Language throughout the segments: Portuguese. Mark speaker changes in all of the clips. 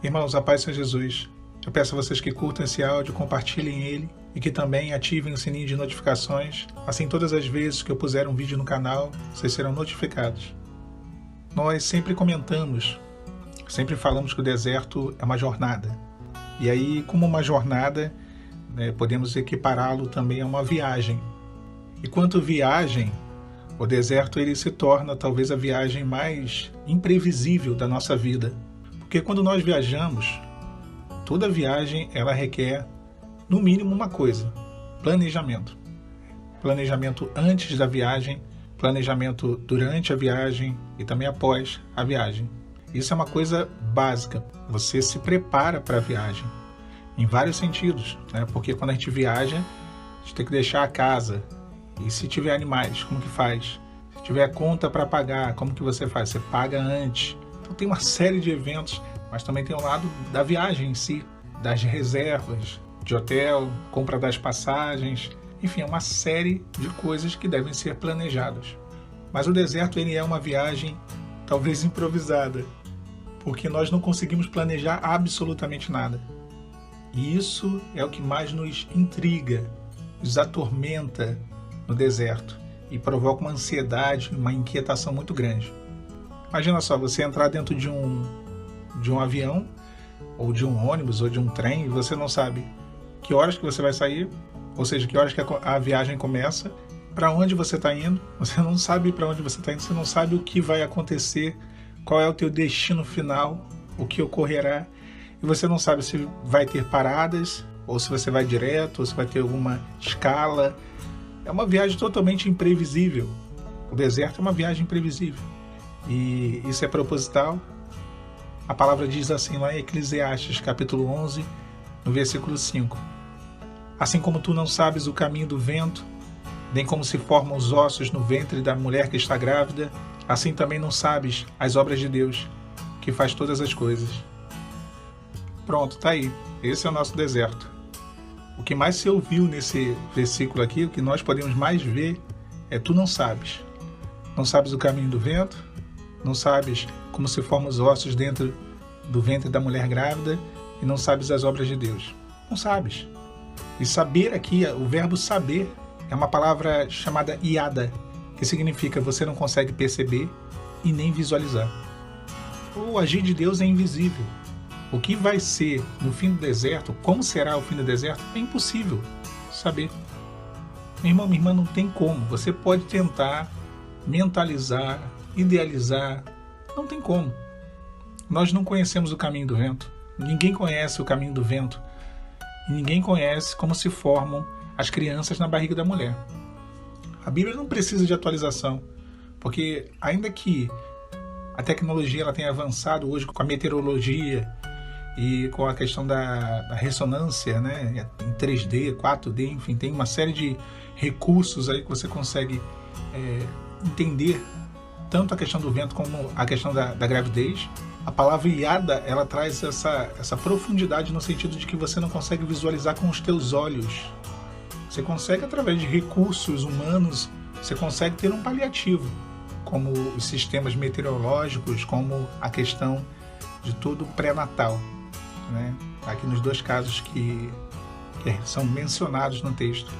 Speaker 1: Irmãos, a paz seja Jesus. Eu peço a vocês que curtam esse áudio, compartilhem ele e que também ativem o sininho de notificações. Assim, todas as vezes que eu puser um vídeo no canal, vocês serão notificados. Nós sempre comentamos, sempre falamos que o deserto é uma jornada. E aí, como uma jornada, podemos equipará-lo também a uma viagem. E quanto viagem, o deserto ele se torna talvez a viagem mais imprevisível da nossa vida. Porque quando nós viajamos, toda viagem ela requer, no mínimo, uma coisa: planejamento. Planejamento antes da viagem, planejamento durante a viagem e também após a viagem. Isso é uma coisa básica. Você se prepara para a viagem, em vários sentidos, né? Porque quando a gente viaja, a gente tem que deixar a casa. E se tiver animais, como que faz? Se tiver conta para pagar, como que você faz? Você paga antes. Então tem uma série de eventos, mas também tem o lado da viagem em si, das reservas, de hotel, compra das passagens, enfim, é uma série de coisas que devem ser planejadas. Mas o deserto ele é uma viagem talvez improvisada, porque nós não conseguimos planejar absolutamente nada. E isso é o que mais nos intriga, nos atormenta no deserto e provoca uma ansiedade, uma inquietação muito grande. Imagina só, você entrar dentro de um avião, ou de um ônibus, ou de um trem, e você não sabe que horas que você vai sair, ou seja, que horas que a viagem começa, para onde você está indo, você não sabe para onde você está indo, você não sabe o que vai acontecer, qual é o teu destino final, o que ocorrerá, e você não sabe se vai ter paradas, ou se você vai direto, ou se vai ter alguma escala. É uma viagem totalmente imprevisível. O deserto é uma viagem imprevisível. E isso é proposital. A palavra diz assim lá em Eclesiastes, capítulo 11, no versículo 5. Assim como tu não sabes o caminho do vento, nem como se formam os ossos no ventre da mulher que está grávida, assim também não sabes as obras de Deus, que faz todas as coisas. Pronto, tá aí. Esse é o nosso deserto. O que mais se ouviu nesse versículo aqui, o que nós podemos mais ver, é tu não sabes. Não sabes o caminho do vento, não sabes como se formam os ossos dentro do ventre da mulher grávida e não sabes as obras de Deus. Não sabes. E saber aqui, o verbo saber, é uma palavra chamada iada, que significa você não consegue perceber e nem visualizar. O agir de Deus é invisível. O que vai ser no fim do deserto, como será o fim do deserto, é impossível saber. Meu irmão, minha irmã, não tem como. Você pode tentar mentalizar, idealizar, não tem como. Nós não conhecemos o caminho do vento. Ninguém conhece o caminho do vento. E ninguém conhece como se formam as crianças na barriga da mulher. A Bíblia não precisa de atualização, porque ainda que a tecnologia ela tenha avançado hoje com a meteorologia e com a questão da ressonância, né, em 3D, 4D, enfim, tem uma série de recursos aí que você consegue entender tanto a questão do vento como a questão da gravidez. A palavra iada, ela traz essa profundidade no sentido de que você não consegue visualizar com os teus olhos. Você consegue, através de recursos humanos, você consegue ter um paliativo, como os sistemas meteorológicos, como a questão de todo o pré-natal, né? Aqui nos dois casos que são mencionados no texto.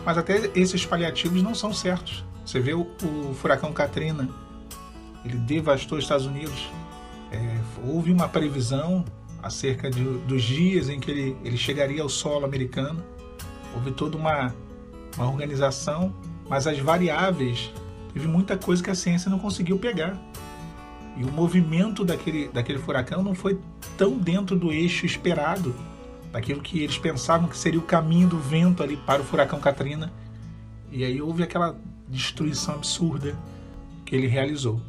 Speaker 1: Mas até esses paliativos não são certos. Você vê o furacão Katrina, ele devastou os Estados Unidos. Houve uma previsão acerca dos dias em que ele chegaria ao solo americano. Houve toda uma organização, mas as variáveis, teve muita coisa que a ciência não conseguiu pegar. E o movimento daquele furacão não foi tão dentro do eixo esperado, daquilo que eles pensavam que seria o caminho do vento ali para o furacão Katrina. E aí houve aquela destruição absurda que ele realizou.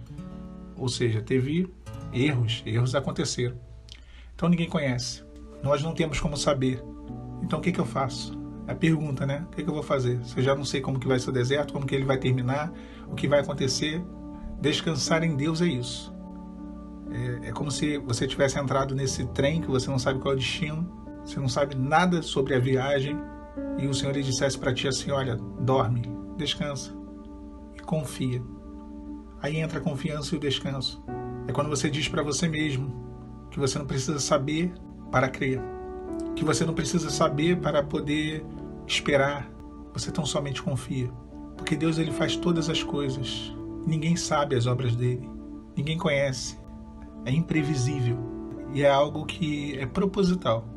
Speaker 1: Ou seja, teve erros aconteceram. Então ninguém conhece. Nós não temos como saber. Então o que eu faço? É a pergunta, né? O que eu vou fazer? Se eu já não sei como que vai ser o deserto, como que ele vai terminar, o que vai acontecer. Descansar em Deus é isso. É como se você tivesse entrado nesse trem que você não sabe qual é o destino, você não sabe nada sobre a viagem e o Senhor lhe dissesse para ti assim: olha, dorme, descansa e confia. Aí entra a confiança e o descanso. É quando você diz para você mesmo que você não precisa saber para crer, que você não precisa saber para poder esperar. Você tão somente confia, porque Deus ele faz todas as coisas. Ninguém sabe as obras dele, ninguém conhece, é imprevisível e é algo que é proposital,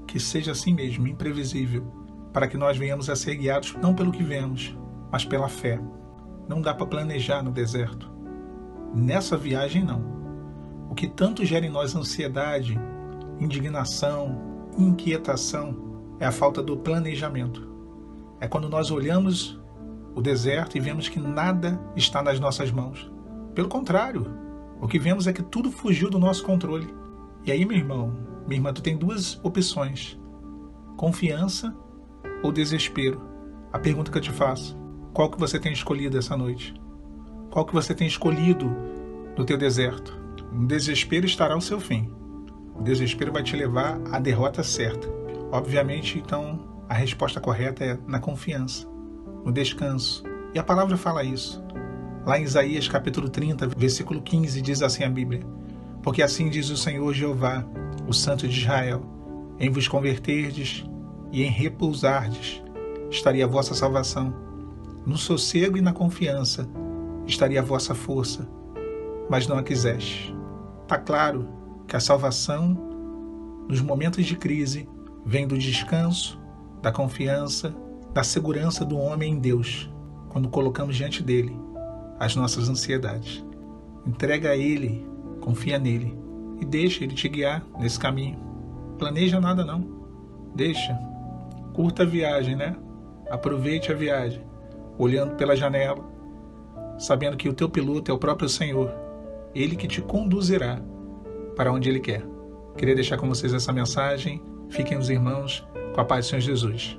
Speaker 1: que seja assim mesmo, imprevisível, para que nós venhamos a ser guiados não pelo que vemos, mas pela fé. Não dá para planejar no deserto. Nessa viagem não. O que tanto gera em nós ansiedade, indignação, inquietação é a falta do planejamento. É quando nós olhamos o deserto e vemos que nada está nas nossas mãos. Pelo contrário, o que vemos é que tudo fugiu do nosso controle. E aí, meu irmão, minha irmã, tu tem duas opções: confiança ou desespero. A pergunta que eu te faço: qual que você tem escolhido essa noite? Qual que você tem escolhido no teu deserto? O desespero estará ao seu fim. O desespero vai te levar à derrota certa. Obviamente, então, a resposta correta é na confiança, no descanso. E a palavra fala isso. Lá em Isaías capítulo 30, versículo 15, diz assim a Bíblia: porque assim diz o Senhor Jeová, o Santo de Israel: em vos converterdes e em repousardes estaria a vossa salvação. No sossego e na confiança estaria a vossa força, mas não a quiseste. Está claro que a salvação, nos momentos de crise, vem do descanso, da confiança, da segurança do homem em Deus, quando colocamos diante dele as nossas ansiedades. Entrega a ele, confia nele e deixa ele te guiar nesse caminho. Planeja nada não, deixa. Curta a viagem, né? Aproveite a viagem, olhando pela janela, sabendo que o teu piloto é o próprio Senhor, ele que te conduzirá para onde ele quer. Queria deixar com vocês essa mensagem. Fiquem os irmãos com a paz do Senhor Jesus.